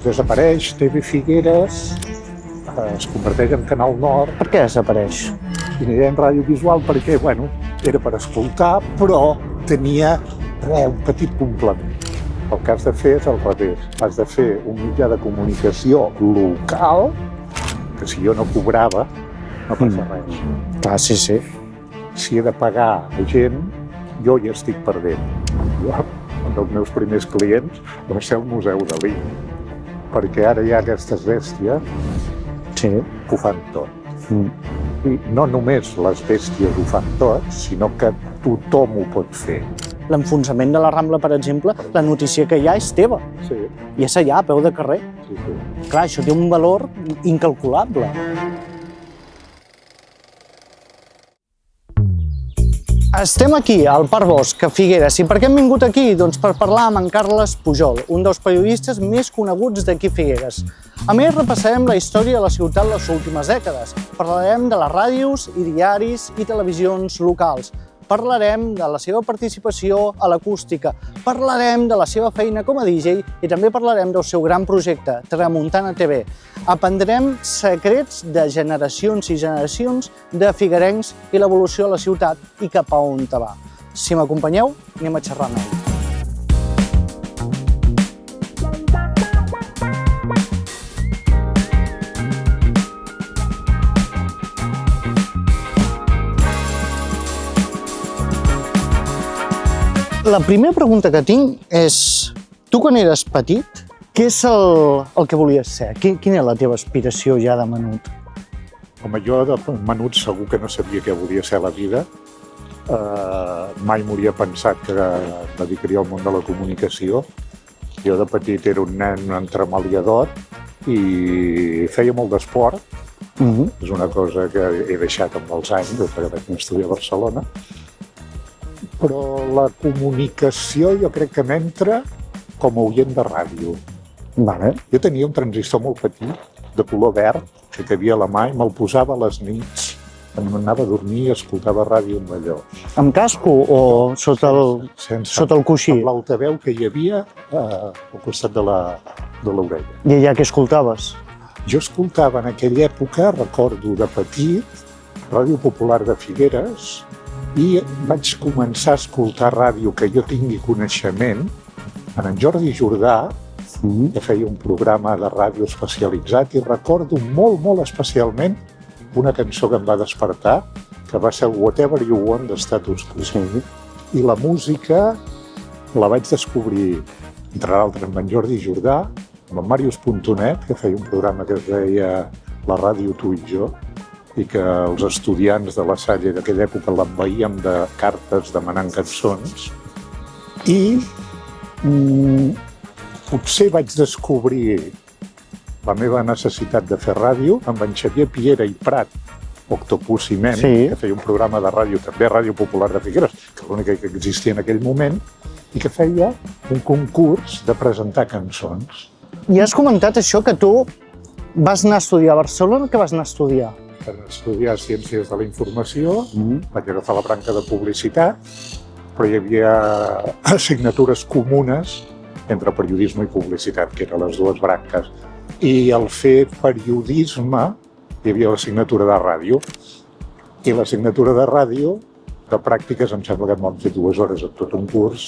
Desapareix TV Figueres, es converteix en Canal Nord. Per què desapareix? I aniré en radiovisual perquè, bueno, era per escoltar, però tenia un petit complement. El que has de fer és al revés. Has de fer un mitjà de comunicació local, que si jo no cobrava, no passa res. Clar, sí. Si he de pagar a gent, jo hi estic perdent. Jo, un dels meus primers clients va ser el Museu Dalí, perquè ara hi ha aquestes bèsties que ho fan tot. I no només les bèsties ho fan tot, sinó que tothom ho pot fer. L'enfonsament de la Rambla, per exemple, la notícia que hi ha és teva. Sí. I és allà, a peu de carrer. Sí. Clar, això té un valor incalculable. Estem aquí, al Parc Bosc, a Figueres. I per què hem vingut aquí? Doncs per parlar amb en Carles Pujol, un dels periodistes més coneguts d'aquí Figueres. A més, repassarem la història de la ciutat les últimes dècades. Parlarem de les ràdios i diaris i televisions locals. Parlarem de la seva participació a l'acústica, parlarem de la seva feina com a DJ i també parlarem del seu gran projecte, Tramuntana TV. Aprendrem secrets de generacions i generacions de figuerencs i l'evolució de la ciutat i cap a on va. Si m'acompanyeu, anem a xerrar amb ell. La primera pregunta que tinc és, tu quan eres petit, què és el que volies ser? Quina és la teva aspiració ja de menut? Home, jo de menut segur que no sabia què volia ser a la vida. Mai m'hauria pensat que em dedicaria al món de la comunicació. Jo de petit era un nen entremaliador i feia molt d'esport. És una cosa que he deixat amb els anys, des que vaig estudiar a Barcelona. Però la comunicació jo crec que m'entra com a oient de ràdio. Vale. Jo tenia un transistor molt petit, de color verd, que cabia a la mà i me'l posava a les nits. Quan m'anava a dormir i escoltava ràdio amb allò. Amb casco o sota el coixí? Amb l'altaveu que hi havia al costat de l'orella. I allà què escoltaves? Jo escoltava en aquella època, recordo de petit, Ràdio Popular de Figueres, i vaig començar a escoltar ràdio que jo tingui coneixement en Jordi Jordà, que feia un programa de ràdio especialitzat, i recordo molt especialment una cançó que em va despertar, que va ser Whatever You Want de Status Quo. I la música la vaig descobrir, entre l'altre, amb en Jordi Jordà, amb en Màrius.net, que feia un programa que es deia La ràdio tu i jo, i que els estudiants de la Salle d'aquella època l'envaïem de cartes demanant cançons. I potser vaig descobrir la meva necessitat de fer ràdio amb en Xavier Piera i Prat, Octopus i Mem, que feia un programa de ràdio, també Ràdio Popular de Figueres, que l'única que existia en aquell moment, i que feia un concurs de presentar cançons. I has comentat això, que tu vas anar a estudiar a Barcelona. Què vas anar a estudiar? Per estudiar Ciències de la Informació, vaig agafar la branca de Publicitat, però hi havia assignatures comunes entre periodisme i publicitat, que eren les dues branques. I al fer periodisme hi havia l'assignatura de ràdio. I l'assignatura de ràdio, de pràctiques, em sembla que em van fer 2 hores en tot un curs,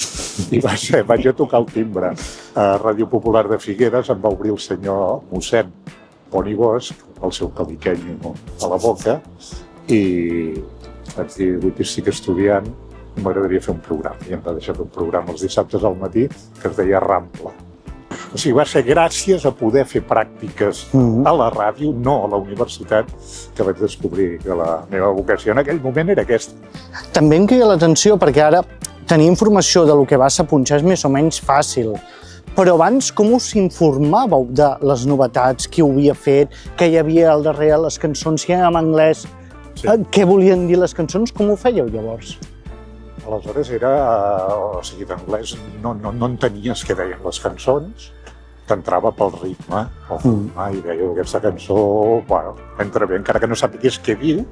i vaig a tocar el timbre. A Ràdio Popular de Figueres em va obrir el senyor mossèn Poni Bosch, el seu caliqueny a la boca, i vaig dir, avui estic estudiant, m'agradaria fer un programa. I em va deixar fer un programa els dissabtes al matí que es deia Rampla. O sigui, va ser gràcies a poder fer pràctiques a la ràdio, no a la universitat, que vaig descobrir que la meva vocació en aquell moment era aquesta. També em crida l'atenció perquè ara tenir informació de lo que vas a punxar és més o menys fàcil. Però abans com us informàveu de les novetats, qui ho havia fet, què hi havia al darrere, les cançons, si eren en anglès, què volien dir les cançons, com ho fèieu llavors? Aleshores era, o sigui, d'anglès no entenies què deien les cançons, t'entrava pel ritme, i deia aquesta cançó, bueno, entra bé, encara que no sàpigues què diu,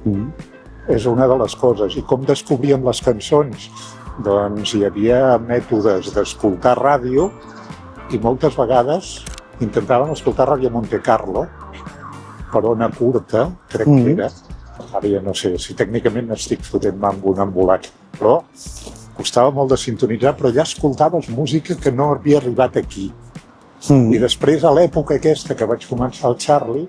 és una de les coses. I com descobríem les cançons? Doncs hi havia mètodes d'escoltar ràdio i moltes vegades intentàvem escoltar Ràdio Monte Carlo per ona curta, crec que era. Ara ja no sé si tècnicament estic fotent mambo un embolat, però costava molt de sintonitzar, però ja escoltaves música que no havia arribat aquí. I després, a l'època aquesta que vaig començar el Charlie,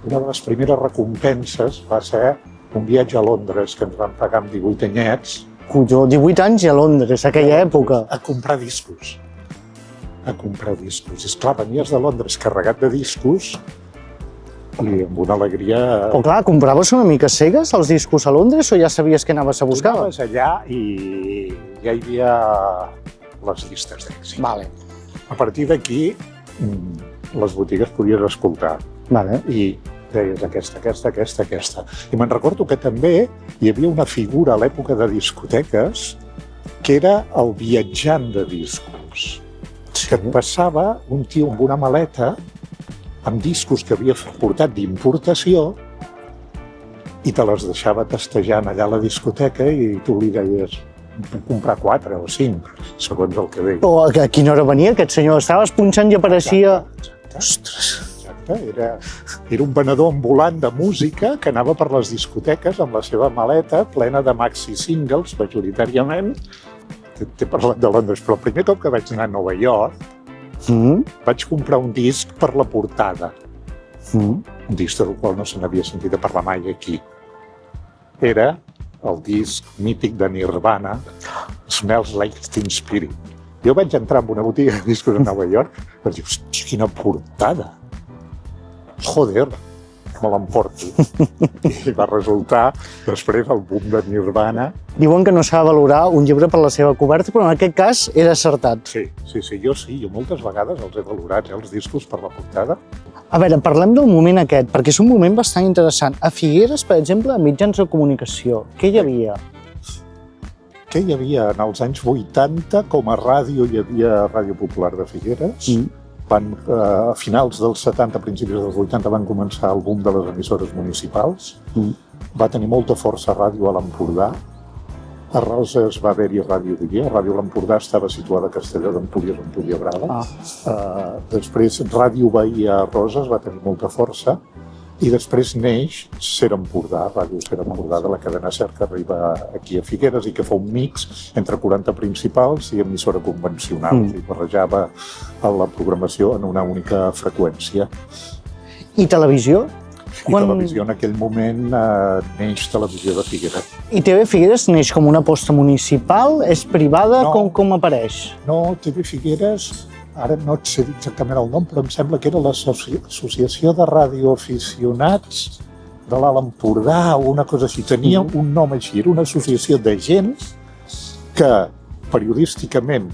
una de les primeres recompenses va ser un viatge a Londres que ens van pagar amb 18 anyets. Colló, 18 anys a Londres, aquella època. A comprar discos. I esclar, venies de Londres carregat de discos i amb una alegria... Però clar, compraves una mica cegues els discos a Londres o ja sabies què anaves a buscar? Anaves allà i ja hi havia les llistes d'èxit. Vale. A partir d'aquí, les botigues podies escoltar. Vale. I deies aquesta. I me'n recordo que també hi havia una figura a l'època de discoteques que era el viatjant de discos. Sí. Que et passava un tio amb una maleta amb discos que havia portat d'importació i te les deixava tastejant allà a la discoteca i tu li deies puc comprar 4 o 5, segons el que deia. Però a quina hora venia aquest senyor? Estaves punxant i apareixia... Ostres! Era un venedor ambulant de música que anava per les discoteques amb la seva maleta plena de maxi singles, majoritàriament. T'he parlat de Londres, però el primer cop que vaig anar a Nova York vaig comprar un disc per la portada. Un disc del qual no se n'havia sentit a parlar mai aquí. Era el disc mític de Nirvana, Smells Like Teen Spirit. Jo vaig entrar en una botiga de discos a Nova York i vaig dir, hòstia, quina portada! Joder, me l'emporto. I va resultar, després, el boom de Nirvana. Diuen que no s'ha de valorar un llibre per la seva coberta, però en aquest cas era acertat. Sí, jo moltes vegades els he valorat, els discos per la portada. A veure, parlem del moment aquest, perquè és un moment bastant interessant. A Figueres, per exemple, a mitjans de comunicació, què hi havia? Què hi havia? En els anys 80, com a ràdio, hi havia Ràdio Popular de Figueres. A finals dels 70, principis dels 80, van començar el boom de les emissores municipals. Va tenir molta força ràdio a l'Empordà. A Roses va haver-hi Ràdio Dia. Ràdio l'Empordà estava situada a Castelló d'Empúries, Empúries Brava. Després, Ràdio Bahia a Roses va tenir molta força. I després neix Ser Empordà, Ràdio Ser Empordà, de la cadena SER, que arriba aquí a Figueres i que fa un mix entre 40 principals i emissora convencional. I barrejava la programació en una única freqüència. I televisió? Televisió, en aquell moment, neix Televisió de Figueres. I TV Figueres neix com una aposta municipal? És privada? Com apareix? No, TV Figueres... Ara no et sé dir exactament el nom, però em sembla que era l'Associació de Radioaficionats de l'Alt Empordà o una cosa així. Tenia un nom així, era una associació de gent que periodísticament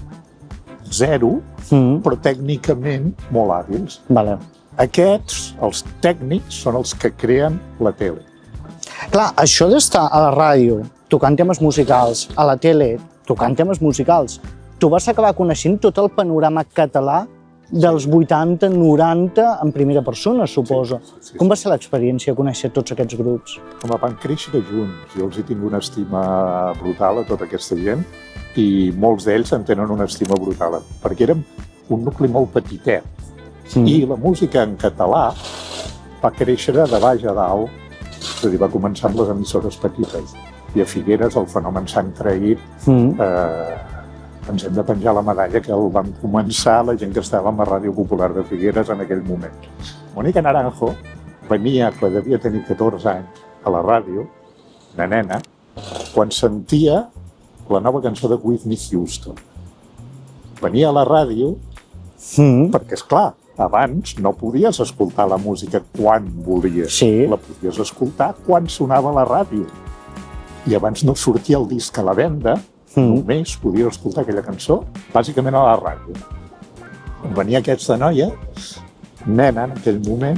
zero, però tècnicament molt hàbils. Vale. Aquests, els tècnics, són els que creen la tele. Clar, això d'estar a la ràdio tocant temes musicals, a la tele tocant temes musicals, tu vas acabar coneixent tot el panorama català dels 80, 90 en primera persona, suposo. Sí. Com va ser l'experiència de conèixer tots aquests grups? Home, van créixer junts. Jo els hi tinc una estima brutal a tota aquesta gent i molts d'ells en tenen una estima brutal, perquè érem un nucli molt petitet. I la música en català va créixer de baix a dalt, és a dir, va començar amb les emissores petites. I a Figueres el fenomen s'ha traït. Ens hem de penjar la medalla que el vam començar la gent que estava a Ràdio Popular de Figueres en aquell moment. Mónica Naranjo venia, quan devia tenir 14 anys, a la ràdio, una nena, quan sentia la nova cançó de Whitney Houston. Venia a la ràdio perquè, esclar, abans no podies escoltar la música quan volies. La podies escoltar quan sonava la ràdio. I abans no sortia el disc a la venda, només podia escoltar aquella cançó, bàsicament a la ràdio. Venia aquesta noia, nena en aquell moment,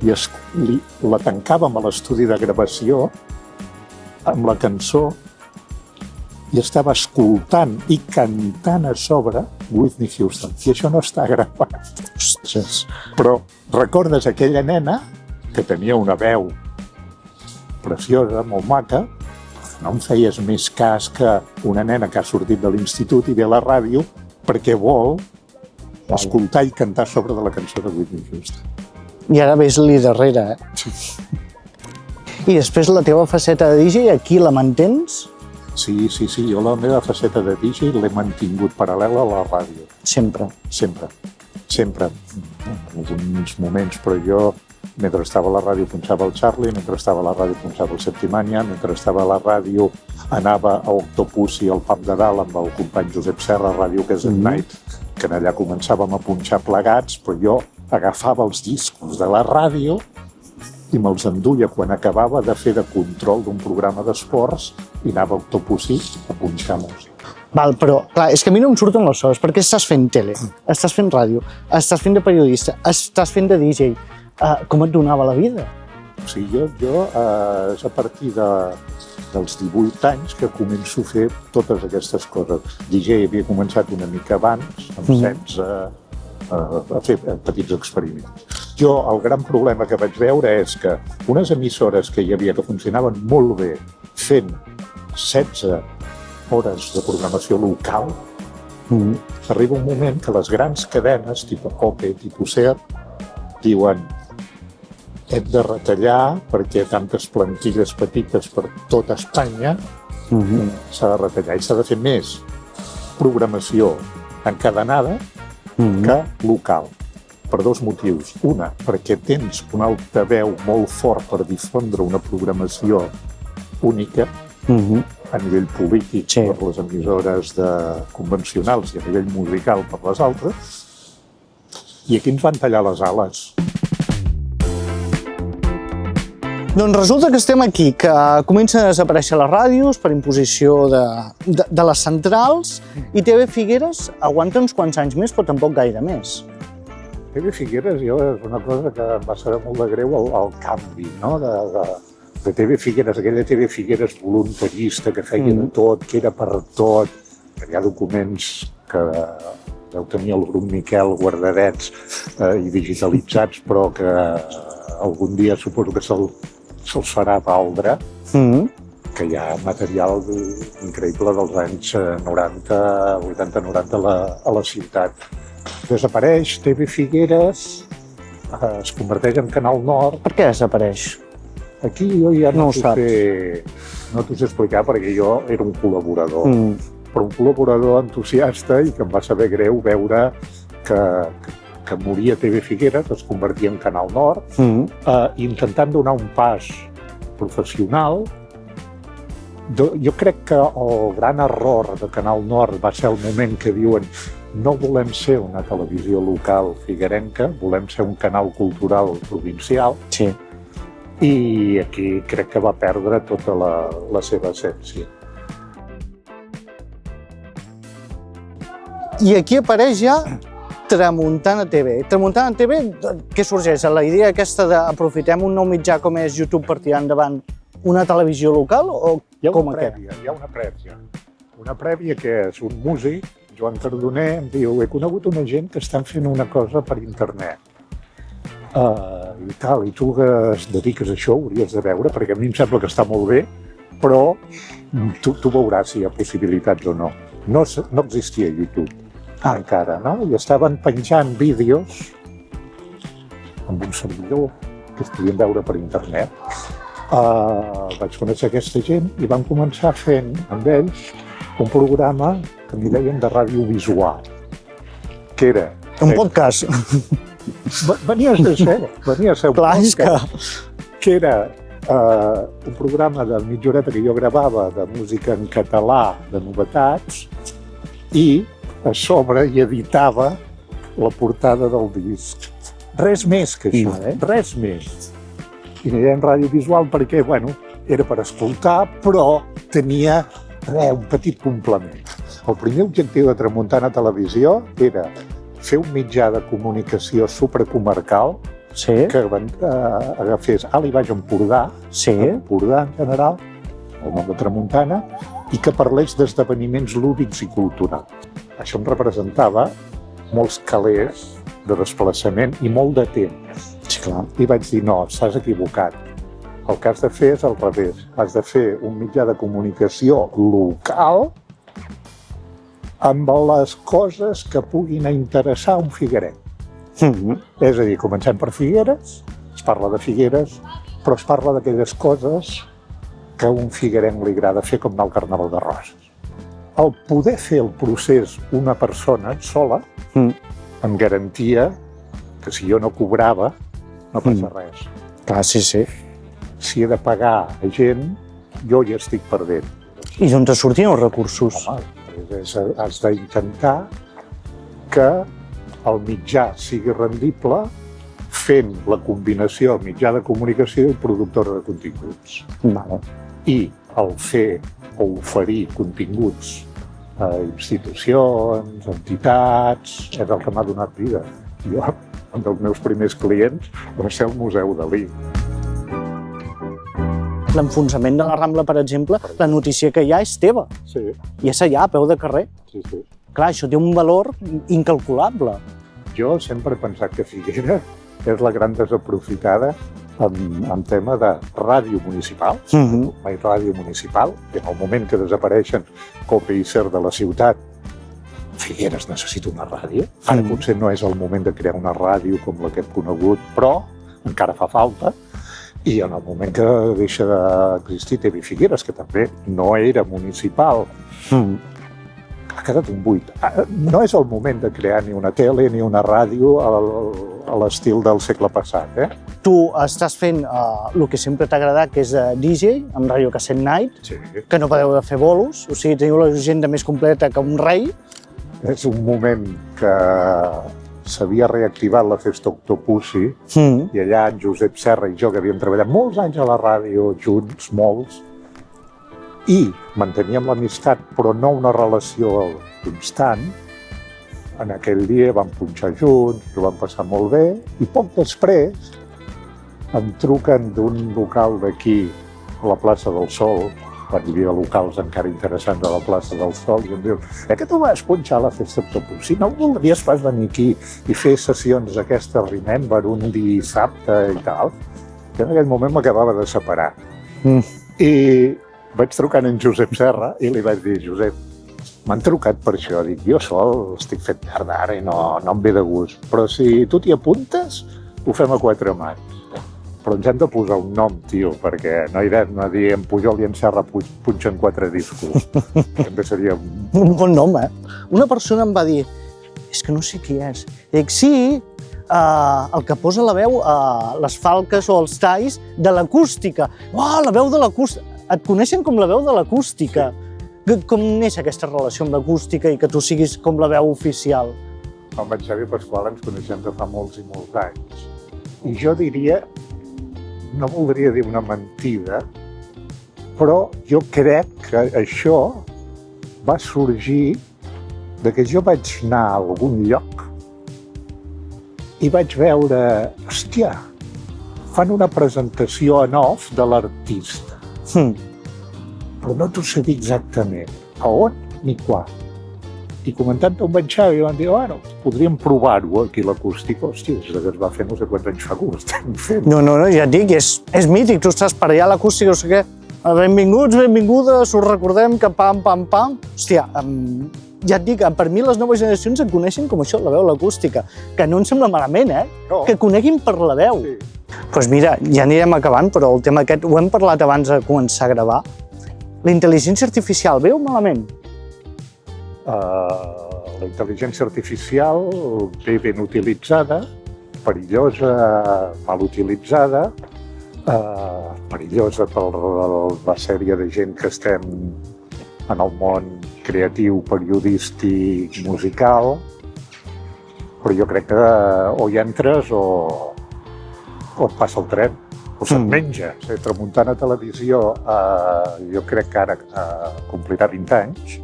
i la tancàvem a l'estudi de gravació amb la cançó i estava escoltant i cantant a sobre Whitney Houston. I això no està gravat. Ostres! Però recordes aquella nena que tenia una veu preciosa, molt maca, no em feies més cas que una nena que ha sortit de l'institut i ve a la ràdio perquè vol escoltar i cantar sobre de la cançó de Whitney Houston. I ara ves-li darrere, eh? Sí. I després la teva faceta de DJ, aquí la mantens? Sí, jo la meva faceta de DJ l'he mantingut paral·lela a la ràdio. Sempre. Sempre. En alguns moments, però jo, mentre estava a la ràdio punxava el Charlie, mentre estava a la ràdio punxava el Septimania, mentre estava a la ràdio anava a Octopussy al pub de dalt amb el company Josep Serra a Ràdio Caset Night, que allà començàvem a punxar plegats, però jo agafava els discos de la ràdio i me'ls enduia quan acabava de fer de control d'un programa d'esports i anava a Octopussy a punxar música. Val, però, clar, és que a mi no em surten les coses, perquè estàs fent tele, estàs fent ràdio, estàs fent de periodista, estàs fent de DJ. Com et donava la vida? O sigui, jo és a partir dels 18 anys que començo a fer totes aquestes coses. DJ havia començat una mica abans, amb 16, a fer petits experiments. Jo, el gran problema que vaig veure és que unes emissores que hi havia que funcionaven molt bé fent 16 hores de programació local, arriba un moment que les grans cadenes, tipus OPE, tipus SER, diuen hem de retallar perquè tantes plantilles petites per tota Espanya s'ha de retallar i s'ha de fer més programació encadenada que local. Per dos motius. Una, perquè tens un altaveu molt fort per difondre una programació única a nivell polític per les emissores convencionals i a nivell musical per les altres. I aquí ens van tallar les ales. Doncs resulta que estem aquí, que comencen a desaparèixer les ràdios per imposició de les centrals i TV Figueres aguanta uns quants anys més, però tampoc gaire més. TV Figueres és una cosa que em va saber molt de greu el canvi, no? De TV Figueres, aquella TV Figueres voluntarista que feia de tot, que era per tot. Hi ha documents que deu tenir el grup Miquel guardadets i digitalitzats, però que algun dia suposo que se'ls farà valdre, que hi ha material increïble dels anys 90, 80-90 a la ciutat. Desapareix TV Figueres, es converteix en Canal Nord. Per què desapareix? Aquí jo ja no t'ho sé explicar perquè jo era un col·laborador, però un col·laborador entusiasta i que em va saber greu veure que moria TV Figueres, es convertia en Canal Nord, intentant donar un pas professional. Jo crec que el gran error de Canal Nord va ser el moment que diuen no volem ser una televisió local figuerenca, volem ser un canal cultural provincial. Sí. I aquí crec que va perdre tota la seva essència. I aquí apareix ja Tramuntana TV. Tramuntana TV, què sorgeix? La idea aquesta d'aprofitem un nou mitjà com és YouTube per tirar endavant una televisió local o com aquest? Hi ha una prèvia. Una prèvia que és un músic, Joan Cardoner, em diu he conegut una gent que estan fent una cosa per internet. I tu que es dediques a això ho hauries de veure, perquè a mi em sembla que està molt bé, però tu veuràs si hi ha possibilitats o no. No existia YouTube encara, no? I estaven penjant vídeos amb un servidor que es podien veure per internet. Vaig conèixer aquesta gent i vam començar fent amb ells un programa que n'hi deien de radiovisual, que era... Un podcast. Venia a ser un podcast, que era un programa de mitja horeta que jo gravava de música en català, de novetats, i a sobre hi editava la portada del disc. Res més que això, res més. I n'hi deien radiovisual perquè, era per escoltar, però tenia un petit complement. El primer objectiu de Tramuntana Televisió era fer un mitjà de comunicació supracomarcal que agafés Alt i Baix Empordà, Empordà en general, el nom de Tramuntana, i que parlés d'esdeveniments lúdics i culturals. Això em representava molts calés de desplaçament i molt de temps. I vaig dir, no, estàs equivocat. El que has de fer és al revés. Has de fer un mitjà de comunicació local amb les coses que puguin interessar un figuerenc. És a dir, comencem per Figueres, es parla de Figueres, però es parla d'aquelles coses que a un figuerenc li agrada fer, com anar al Carnaval de Roses. El poder fer el procés una persona sola em garantia que si jo no cobrava no passa res. Clar, sí. Si he de pagar a gent, jo hi estic perdent. I d'on te sortien els recursos? Home, has d'intentar que el mitjà sigui rendible fent la combinació mitjà de comunicació i productora de continguts. Vale. I el fer o oferir continguts a institucions, entitats, és el que m'ha donat vida. Jo, un dels meus primers clients va ser el Museu Dalí. L'enfonsament de la Rambla, per exemple, la notícia que hi ha és teva. Sí, I és allà, a peu de carrer. sí. Clar, això té un valor incalculable. Jo sempre he pensat que Figueres és la gran desaprofitada en tema de ràdio municipal, mai ràdio municipal, i en el moment que desapareixen COPE i SER de la ciutat, Figueres necessita una ràdio. Ara potser no és el moment de crear una ràdio com la que hem conegut, però encara fa falta. I en el moment que deixa d'existir TV Figueres, que també no era municipal, ha quedat un buit. No és el moment de crear ni una tele ni una ràdio a l'estil del segle passat. Tu estàs fent el que sempre t'ha agradat, que és DJ, amb Radio Cassette Night, Sí. que no podeu de fer bolos, o sigui, teniu l'agenda més completa que un rei. És un moment que s'havia reactivat la Festa Octopussy i allà en Josep Serra i jo, que havíem treballat molts anys a la ràdio junts, molts, i manteníem l'amistat, però no una relació constant. En aquell dia vam punxar junts, ho vam passar molt bé, i poc després em truquen d'un local d'aquí, a la plaça del Sol, quan hi havia locals encara interessants a la plaça del Sol, i em diuen que tu vas punxar la Festa Octopussy, no voldries pas venir aquí i fer sessions d'aquesta Remember un dissabte i tal? I en aquell moment m'acabava de separar. I vaig trucar en Josep Serra i li vaig dir, Josep, m'han trucat per això, dic, jo sol estic fet merda ara i no em ve de gust, però si tu t'hi apuntes, ho fem a 4 mans. Però ens hem de posar un nom, tio, perquè no irem a dir en Pujol i en Serra punxen 4 discos. També seria Un bon nom, eh? Una persona em va dir, és que no sé qui és. I dic, sí, el que posa la veu a les falques o els talls de l'acústica. Uau, la veu de l'acústica. Et coneixen com la veu de l'acústica. Com neix aquesta relació amb l'acústica i que tu siguis com la veu oficial? Amb en Xavi Pasqual ens coneixem de fa molts i molts anys. I jo diria, no voldria dir una mentida, però jo crec que això va sorgir de que jo vaig anar a algun lloc i vaig veure, hòstia, fan una presentació en off de l'artista. Però no t'ho sé dir exactament a on ni quan. I comentant amb en Xavi van dir, bueno, podríem provar-ho aquí a l'acústica. Hòstia, des que es va fer no sé quants anys fa que ho estem fent. No, ja et dic, és mític, tu estàs per allà a l'acústica, no sé què. Benvinguts, benvingudes, us recordem que pam. Hòstia, ja et dic, per mi les noves generacions em coneixen com això, la veu, l'acústica, que no em sembla malament, No. Que coneguin per la veu. Sí. Doncs mira, ja anirem acabant, però el tema aquest ho hem parlat abans de començar a gravar. La intel·ligència artificial, bé o malament? La intel·ligència artificial ve ben utilitzada, perillosa, mal utilitzada, perillosa per la sèrie de gent que estem en el món creatiu, periodístic, musical, però jo crec que o hi entres o et passa el tren, o se't menja. Tramuntana Televisió, jo crec que ara complirà 20 anys,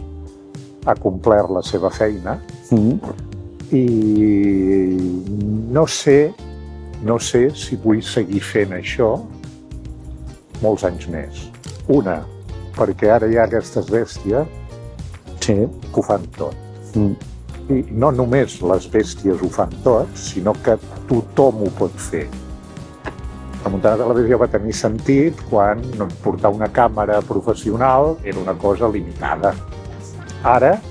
ha complert la seva feina i no sé si vull seguir fent això molts anys més. Una, perquè ara hi ha aquestes bèsties que ho fan tot. I no només les bèsties ho fan tot, sinó que tothom ho pot fer. La Tramuntana Televisió va tenir sentit quan portar una càmera professional era una cosa limitada. Ara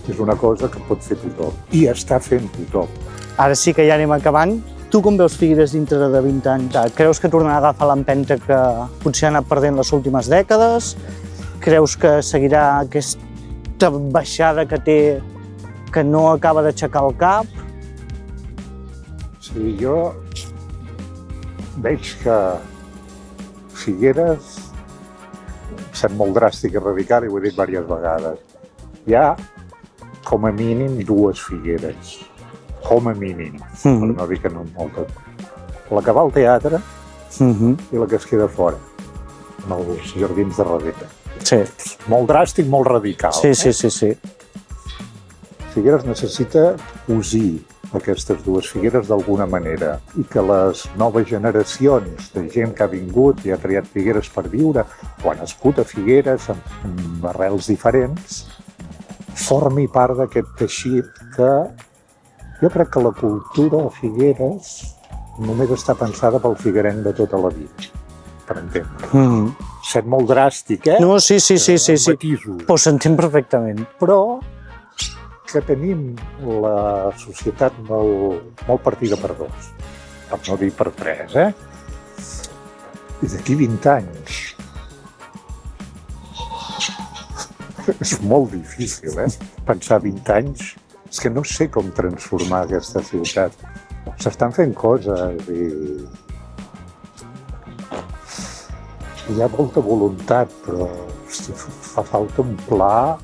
És una cosa que pot fer tothom. I està fent tothom. Ara sí que ja anem acabant. Tu com veus Figueres dintre de 20 anys? Creus que tornarà a agafar l'empenta que potser ha anat perdent les últimes dècades? Creus que seguirà aquesta baixada que té, que no acaba d'aixecar el cap? Sí, jo veig que Figueres, sent molt dràstic i radical, i ho he dit diverses vegades, hi ha com a mínim dues Figueres, com a mínim, per no dir que no moltes. La que va al teatre i la que es queda fora, en els jardins de darrere. Sí. Molt dràstic, molt radical. Sí. Figueres necessita cosir aquestes dues Figueres d'alguna manera i que les noves generacions de gent que ha vingut i ha triat Figueres per viure o ha nascut a Figueres amb arrels diferents formi part d'aquest teixit que jo crec que la cultura de Figueres només està pensada pel figuerenc de tota la vida, per entendre. Sent molt dràstic, No, sí. Matisos. Ho s'entén perfectament. Però que tenim la societat molt partida per dos, per no dir per tres, I d'aquí 20 anys és molt difícil, pensar 20 anys. És que no sé com transformar aquesta ciutat. S'estan fent coses i hi ha molta voluntat, però fa falta un pla.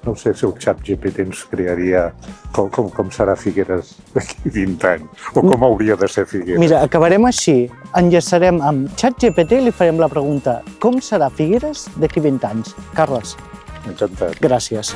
No sé si el ChatGPT ens crearia com serà Figueres d'aquí 20 anys, o com hauria de ser Figueres. Mira, acabarem així. Enllaçarem amb ChatGPT i li farem la pregunta: com serà Figueres d'aquí 20 anys? Carles, Encantat. gràcies.